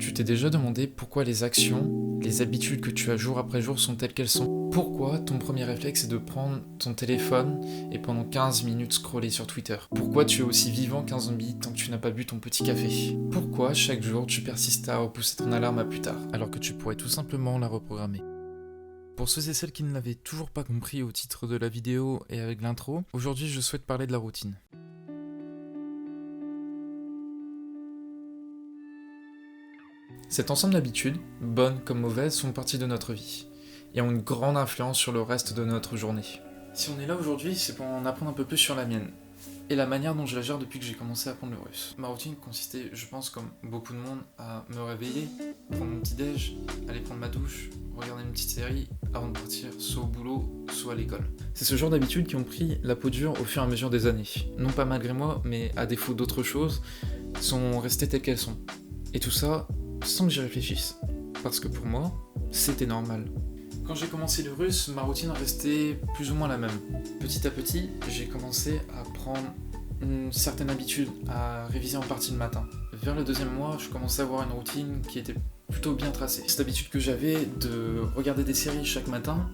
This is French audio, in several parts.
Tu t'es déjà demandé pourquoi les actions, les habitudes que tu as jour après jour sont telles qu'elles sont? Pourquoi ton premier réflexe est de prendre ton téléphone et pendant 15 minutes scroller sur Twitter? Pourquoi tu es aussi vivant qu'un zombie tant que tu n'as pas bu ton petit café? Pourquoi chaque jour tu persistes à repousser ton alarme à plus tard alors que tu pourrais tout simplement la reprogrammer? Pour ceux et celles qui ne l'avaient toujours pas compris au titre de la vidéo et avec l'intro, aujourd'hui je souhaite parler de la routine. Cet ensemble d'habitudes, bonnes comme mauvaises, font partie de notre vie et ont une grande influence sur le reste de notre journée. Si on est là aujourd'hui, c'est pour en apprendre un peu plus sur la mienne et la manière dont je la gère depuis que j'ai commencé à apprendre le russe. Ma routine consistait, je pense comme beaucoup de monde, à me réveiller, prendre mon petit déj, aller prendre ma douche, regarder une petite série avant de partir soit au boulot, soit à l'école. C'est ce genre d'habitudes qui ont pris la peau dure au fur et à mesure des années. Non pas malgré moi, mais à défaut d'autres choses, sont restées telles qu'elles sont. Et tout ça sans que j'y réfléchisse. Parce que pour moi, c'était normal. Quand j'ai commencé le russe, ma routine restait plus ou moins la même. Petit à petit, j'ai commencé à prendre une certaine habitude à réviser en partie le matin. Vers le deuxième mois, je commençais à avoir une routine qui était plutôt bien tracée. Cette habitude que j'avais de regarder des séries chaque matin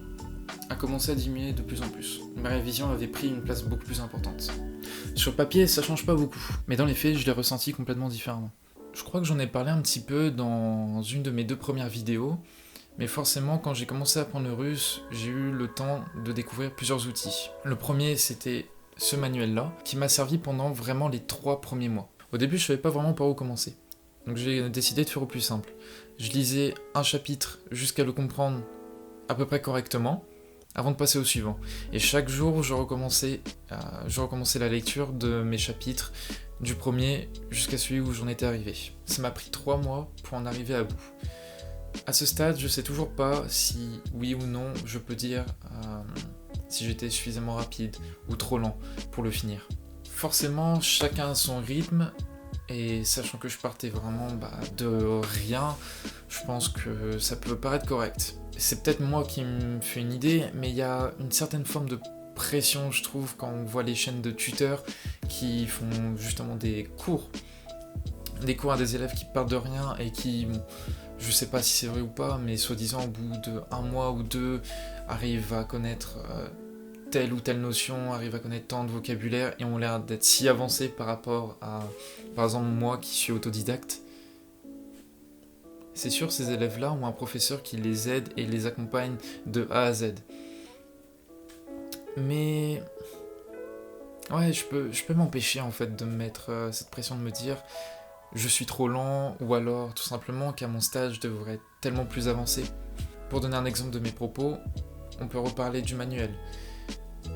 a commencé à diminuer de plus en plus. Ma révision avait pris une place beaucoup plus importante. Sur le papier, ça change pas beaucoup, mais dans les faits, je l'ai ressenti complètement différemment. Je crois que j'en ai parlé un petit peu dans une de mes 2 premières vidéos, mais forcément quand j'ai commencé à apprendre le russe, j'ai eu le temps de découvrir plusieurs outils. Le premier c'était ce manuel-là, qui m'a servi pendant vraiment les 3 premiers mois. Au début je savais pas vraiment par où commencer, donc j'ai décidé de faire au plus simple. Je lisais un chapitre jusqu'à le comprendre à peu près correctement, avant de passer au suivant. Et chaque jour je recommençais la lecture de mes chapitres, du premier jusqu'à celui où j'en étais arrivé. Ça m'a pris 3 mois pour en arriver à bout. À ce stade, je sais toujours pas si, oui ou non, je peux dire si j'étais suffisamment rapide ou trop lent pour le finir. Forcément, chacun a son rythme, et sachant que je partais vraiment de rien, je pense que ça peut paraître correct. C'est peut-être moi qui me fais une idée, mais il y a une certaine forme de pression, je trouve, quand on voit les chaînes de tuteurs qui font justement des cours à des élèves qui partent de rien et qui, bon, je sais pas si c'est vrai ou pas, mais soi-disant au bout de 1 mois ou 2, arrivent à connaître telle ou telle notion, arrivent à connaître tant de vocabulaire et ont l'air d'être si avancés par rapport à, par exemple, moi qui suis autodidacte. C'est sûr, ces élèves-là ont un professeur qui les aide et les accompagne de A à Z. Mais ouais, je peux m'empêcher en fait de me mettre cette pression de me dire je suis trop lent, ou alors tout simplement qu'à mon stage je devrais être tellement plus avancé. Pour donner un exemple de mes propos, on peut reparler du manuel.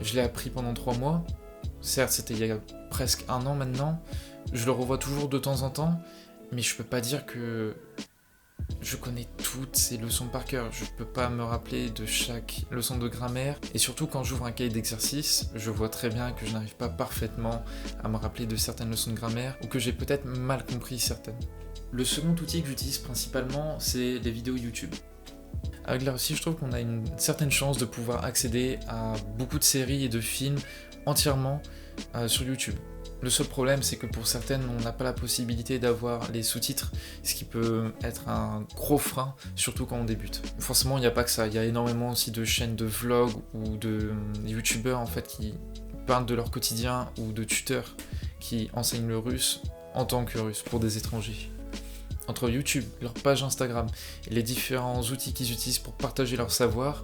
Je l'ai appris pendant 3 mois, certes c'était il y a presque 1 an maintenant, je le revois toujours de temps en temps, mais je peux pas dire que je connais toutes ces leçons par cœur, je peux pas me rappeler de chaque leçon de grammaire, et surtout quand j'ouvre un cahier d'exercice, je vois très bien que je n'arrive pas parfaitement à me rappeler de certaines leçons de grammaire, ou que j'ai peut-être mal compris certaines. Le second outil que j'utilise principalement, c'est les vidéos YouTube. Avec la Russie, je trouve qu'on a une certaine chance de pouvoir accéder à beaucoup de séries et de films entièrement sur YouTube. Le seul problème, c'est que pour certaines, on n'a pas la possibilité d'avoir les sous-titres, ce qui peut être un gros frein, surtout quand on débute. Forcément, il n'y a pas que ça, il y a énormément aussi de chaînes de vlogs ou de youtubeurs en fait qui parlent de leur quotidien, ou de tuteurs qui enseignent le russe en tant que russe pour des étrangers. Entre YouTube, leur page Instagram et les différents outils qu'ils utilisent pour partager leur savoir,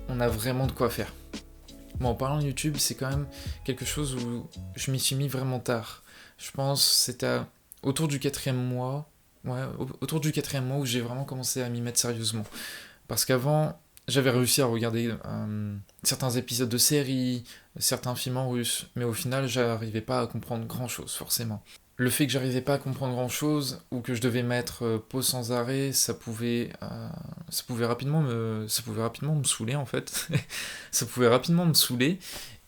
on a vraiment de quoi faire. Bon, en parlant de YouTube, c'est quand même quelque chose où je m'y suis mis vraiment tard. Je pense que c'était autour du 4e mois, autour du 4e mois où j'ai vraiment commencé à m'y mettre sérieusement. Parce qu'avant, j'avais réussi à regarder certains épisodes de séries, certains films en russe, mais au final, j'arrivais pas à comprendre grand-chose, forcément. Le fait que j'arrivais pas à comprendre grand chose, ou que je devais mettre pause sans arrêt, ça pouvait rapidement me saouler en fait. Ça pouvait rapidement me saouler,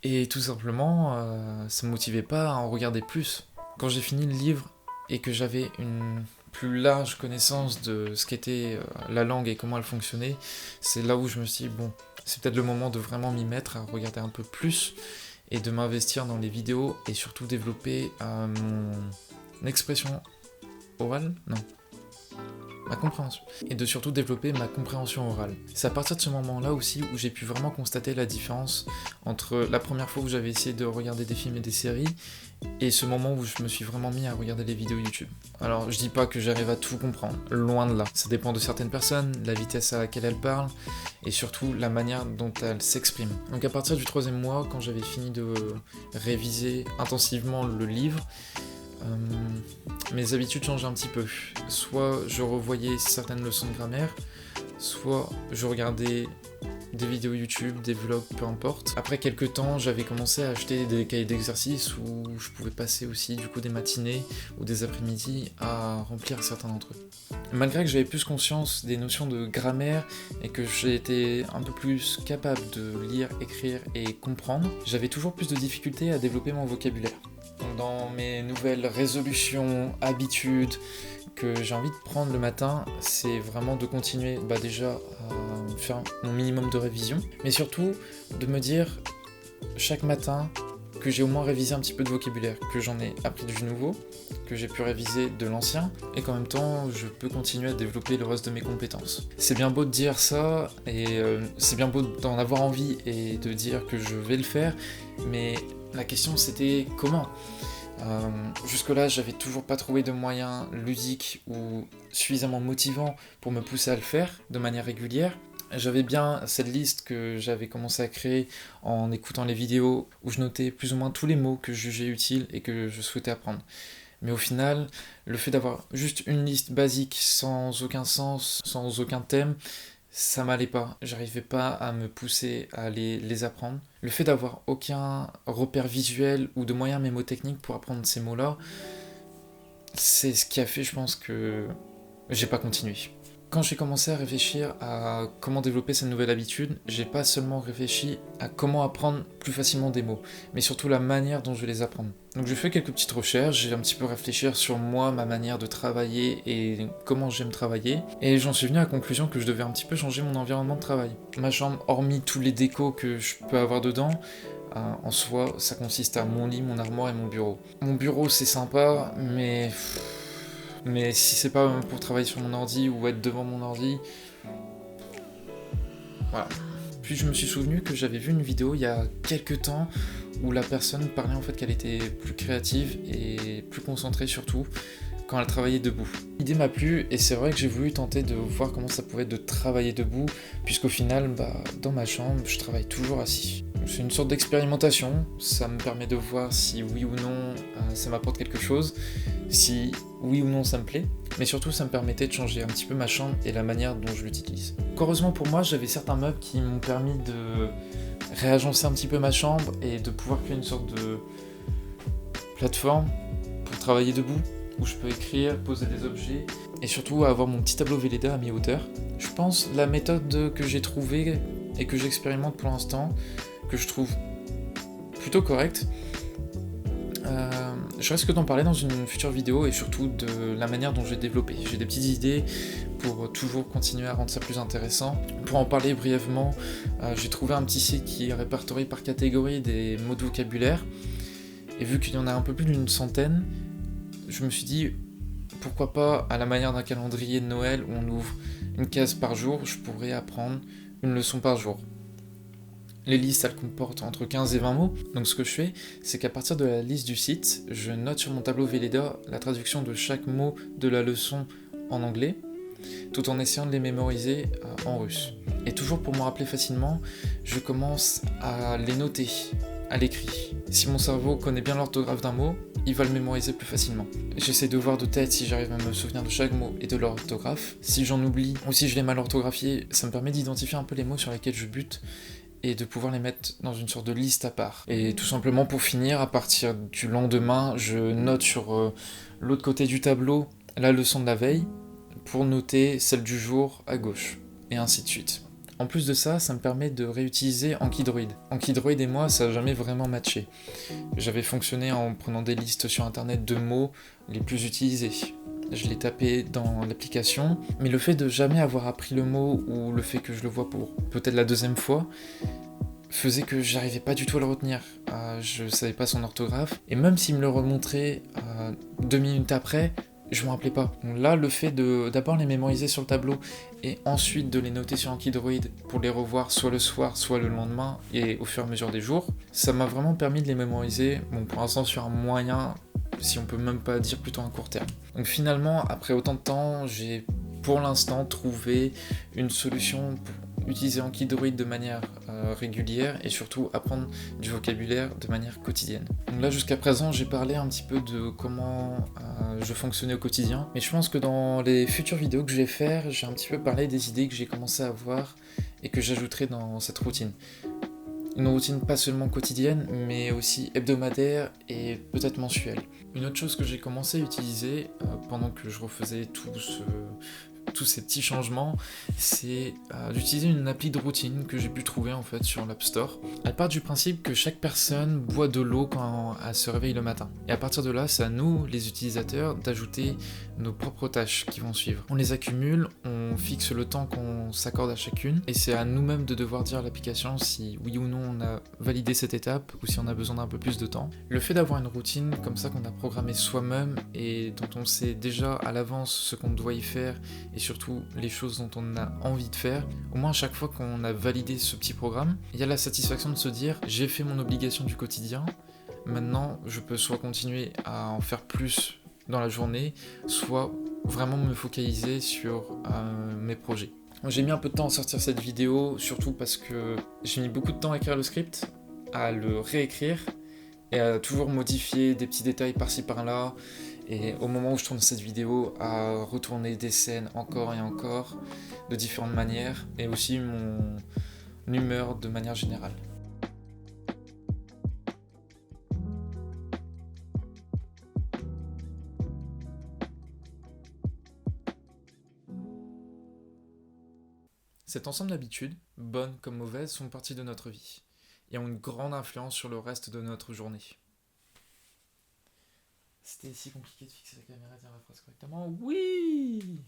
et tout simplement, ça me motivait pas à en regarder plus. Quand j'ai fini le livre, et que j'avais une plus large connaissance de ce qu'était la langue et comment elle fonctionnait, c'est là où je me suis dit, bon, c'est peut-être le moment de vraiment m'y mettre, à regarder un peu plus, et de m'investir dans les vidéos, et surtout développer mon expression orale, non, ma compréhension, et de surtout développer ma compréhension orale. C'est à partir de ce moment-là aussi où j'ai pu vraiment constater la différence entre la première fois où j'avais essayé de regarder des films et des séries, et ce moment où je me suis vraiment mis à regarder les vidéos YouTube. Alors je dis pas que j'arrive à tout comprendre, loin de là. Ça dépend de certaines personnes, la vitesse à laquelle elles parlent, et surtout la manière dont elles s'expriment. Donc à partir du 3e mois, quand j'avais fini de réviser intensivement le livre, mes habitudes changeaient un petit peu. Soit je revoyais certaines leçons de grammaire, soit je regardais des vidéos YouTube, des vlogs, peu importe. Après quelques temps, j'avais commencé à acheter des cahiers d'exercices où je pouvais passer aussi du coup des matinées ou des après-midi à remplir certains d'entre eux. Malgré que j'avais plus conscience des notions de grammaire et que j'étais un peu plus capable de lire, écrire et comprendre, j'avais toujours plus de difficultés à développer mon vocabulaire. Donc dans mes nouvelles résolutions, habitudes que j'ai envie de prendre le matin, c'est vraiment de continuer déjà à faire mon minimum de révision, mais surtout de me dire chaque matin que j'ai au moins révisé un petit peu de vocabulaire, que j'en ai appris du nouveau, que j'ai pu réviser de l'ancien, et qu'en même temps je peux continuer à développer le reste de mes compétences. C'est bien beau de dire ça, et c'est bien beau d'en avoir envie et de dire que je vais le faire, mais la question c'était comment ? Jusque-là, j'avais toujours pas trouvé de moyens ludiques ou suffisamment motivants pour me pousser à le faire de manière régulière. J'avais bien cette liste que j'avais commencé à créer en écoutant les vidéos où je notais plus ou moins tous les mots que je jugeais utiles et que je souhaitais apprendre. Mais au final, le fait d'avoir juste une liste basique sans aucun sens, sans aucun thème, ça m'allait pas, j'arrivais pas à me pousser à les apprendre. Le fait d'avoir aucun repère visuel ou de moyens mémotechniques pour apprendre ces mots-là, c'est ce qui a fait, je pense, que j'ai pas continué. Quand j'ai commencé à réfléchir à comment développer cette nouvelle habitude, j'ai pas seulement réfléchi à comment apprendre plus facilement des mots, mais surtout la manière dont je vais les apprendre. Donc j'ai fait quelques petites recherches, j'ai un petit peu réfléchi sur moi, ma manière de travailler et comment j'aime travailler, et j'en suis venu à la conclusion que je devais un petit peu changer mon environnement de travail. Ma chambre, hormis tous les décos que je peux avoir dedans, en soi, ça consiste à mon lit, mon armoire et mon bureau. Mon bureau c'est sympa, mais si c'est pas pour travailler sur mon ordi ou être devant mon ordi, voilà. Puis je me suis souvenu que j'avais vu une vidéo il y a quelques temps où la personne parlait en fait qu'elle était plus créative et plus concentrée surtout quand elle travaillait debout. L'idée m'a plu et c'est vrai que j'ai voulu tenter de voir comment ça pouvait être de travailler debout, puisqu'au final, dans ma chambre, je travaille toujours assis. C'est une sorte d'expérimentation, ça me permet de voir si oui ou non ça m'apporte quelque chose, si oui ou non ça me plaît, mais surtout ça me permettait de changer un petit peu ma chambre et la manière dont je l'utilise. Heureusement pour moi, j'avais certains meubles qui m'ont permis de réagencer un petit peu ma chambre et de pouvoir créer une sorte de plateforme pour travailler debout, où je peux écrire, poser des objets, et surtout avoir mon petit tableau Velleda à mi-hauteur. Je pense la méthode que j'ai trouvée et que j'expérimente pour l'instant, que je trouve plutôt correcte, je risque d'en parler dans une future vidéo et surtout de la manière dont j'ai développé. J'ai des petites idées pour toujours continuer à rendre ça plus intéressant. Pour en parler brièvement, j'ai trouvé un petit site qui répertorie par catégorie des mots de vocabulaire, et vu qu'il y en a un peu plus d'une centaine, je me suis dit, pourquoi pas, à la manière d'un calendrier de Noël où on ouvre une case par jour, je pourrais apprendre une leçon par jour. Les listes, elles comportent entre 15 et 20 mots, donc ce que je fais, c'est qu'à partir de la liste du site, je note sur mon tableau Velleda la traduction de chaque mot de la leçon en anglais, tout en essayant de les mémoriser en russe. Et toujours pour me rappeler facilement, je commence à les noter à l'écrit. Si mon cerveau connaît bien l'orthographe d'un mot, il va le mémoriser plus facilement. J'essaie de voir de tête si j'arrive à me souvenir de chaque mot et de l'orthographe. Si j'en oublie, ou si je l'ai mal orthographié, ça me permet d'identifier un peu les mots sur lesquels je bute et de pouvoir les mettre dans une sorte de liste à part. Et tout simplement pour finir, à partir du lendemain, je note sur l'autre côté du tableau la leçon de la veille pour noter celle du jour à gauche, et ainsi de suite. En plus de ça, ça me permet de réutiliser Ankydroid. Ankydroid et moi, ça n'a jamais vraiment matché. J'avais fonctionné en prenant des listes sur internet de mots les plus utilisés. Je l'ai tapé dans l'application, mais le fait de jamais avoir appris le mot, ou le fait que je le vois pour peut-être la deuxième fois, faisait que j'arrivais pas du tout à le retenir. Je savais pas son orthographe, et même s'il me le remontrait 2 minutes après, je me rappelais pas. Donc là, le fait de d'abord les mémoriser sur le tableau et ensuite de les noter sur Ankydroid pour les revoir soit le soir, soit le lendemain et au fur et à mesure des jours, ça m'a vraiment permis de les mémoriser, bon pour l'instant sur un moyen, si on peut même pas dire plutôt un court terme. Donc finalement, après autant de temps, j'ai pour l'instant trouvé une solution pour utiliser Ankydroid de manière régulière et surtout apprendre du vocabulaire de manière quotidienne. Donc là jusqu'à présent j'ai parlé un petit peu de comment je fonctionnais au quotidien, mais je pense que dans les futures vidéos que je vais faire, j'ai un petit peu parlé des idées que j'ai commencé à avoir et que j'ajouterai dans cette routine. Une routine pas seulement quotidienne, mais aussi hebdomadaire et peut-être mensuelle. Une autre chose que j'ai commencé à utiliser pendant que je refaisais tous ces petits changements, c'est d'utiliser une appli de routine que j'ai pu trouver en fait sur l'App Store. Elle part du principe que chaque personne boit de l'eau quand elle se réveille le matin. Et à partir de là, c'est à nous, les utilisateurs, d'ajouter nos propres tâches qui vont suivre. On les accumule, on fixe le temps qu'on s'accorde à chacune, et c'est à nous-mêmes de devoir dire à l'application si oui ou non on a validé cette étape ou si on a besoin d'un peu plus de temps. Le fait d'avoir une routine comme ça qu'on a programmé soi-même et dont on sait déjà à l'avance ce qu'on doit y faire et surtout les choses dont on a envie de faire, au moins à chaque fois qu'on a validé ce petit programme, il y a la satisfaction de se dire j'ai fait mon obligation du quotidien, maintenant je peux soit continuer à en faire plus dans la journée, soit vraiment me focaliser sur mes projets. J'ai mis un peu de temps à sortir cette vidéo, surtout parce que j'ai mis beaucoup de temps à écrire le script, à le réécrire et à toujours modifier des petits détails par-ci par-là. Et au moment où je tourne cette vidéo, à retourner des scènes encore et encore, de différentes manières, et aussi mon humeur de manière générale. Cet ensemble d'habitudes, bonnes comme mauvaises, font partie de notre vie, et ont une grande influence sur le reste de notre journée. C'était si compliqué de fixer la caméra et dire la phrase correctement. Oui!